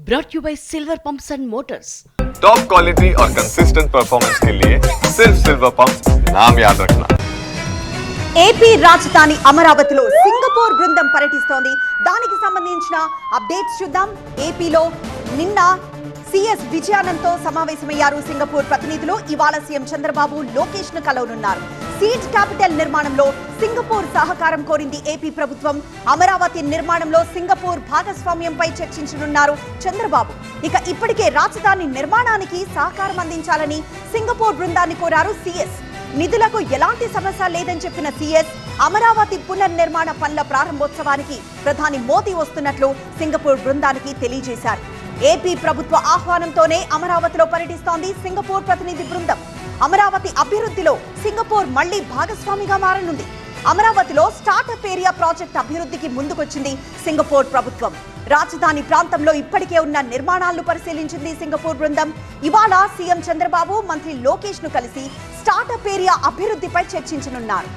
brought you by Silver Pumps and Motors. Top quality और consistent performance के लिए सिर्फ सिल्वर पंप्स नाम याद रखना। ఏపీ రాజధాని అమరావతిలో సింగపూర్ బృందం పర్యటిస్తోంది. దానికి సంబంధించిన అప్డేట్స్ చూద్దాం. ఏపీలో నిన్న సిఎస్ విజయానంద్తో సమావేశమయ్యారు సింగపూర్ ప్రతినిధులు. ఇవాళ సీఎం చంద్రబాబు లోకేష్ ను కలవనున్నారు. సీడ్ క్యాపిటల్ నిర్మాణంలో సింగపూర్ సహకారం కోరింది ఏపీ ప్రభుత్వం. అమరావతి నిర్మాణంలో సింగపూర్ భాగస్వామ్యంపై చర్చించనున్నారు చంద్రబాబు. ఇక ఇప్పటికే రాజధాని నిర్మాణానికి సహకారం అందించాలని సింగపూర్ బృందాన్ని కోరారు సీఎస్. నిధులకు ఎలాంటి సమస్య లేదని చెప్పిన సీఎస్ అమరావతి పునర్నిర్మాణ పనుల ప్రారంభోత్సవానికి ప్రధాని మోదీ వస్తున్నట్లు సింగపూర్ బృందానికి తెలియజేశారు. ఏపీ ప్రభుత్వ ఆహ్వానంతోనే అమరావతిలో పర్యటిస్తోంది సింగపూర్ ప్రతినిధి బృందం. అమరావతి అభివృద్ధిలో సింగపూర్ మళ్లీ భాగస్వామిగా మారనుంది. అమరావతిలో స్టార్టప్ ఏరియా ప్రాజెక్ట్ అభివృద్ధికి ముందుకొచ్చింది సింగపూర్ ప్రభుత్వం. రాజధాని ప్రాంతంలో ఇప్పటికే ఉన్న నిర్మాణాలను పరిశీలించింది సింగపూర్ బృందం. ఇవాళ సీఎం చంద్రబాబు మంత్రి లోకేష్ ను కలిసి స్టార్టప్ ఏరియా అభివృద్ధిపై చర్చించనున్నారు.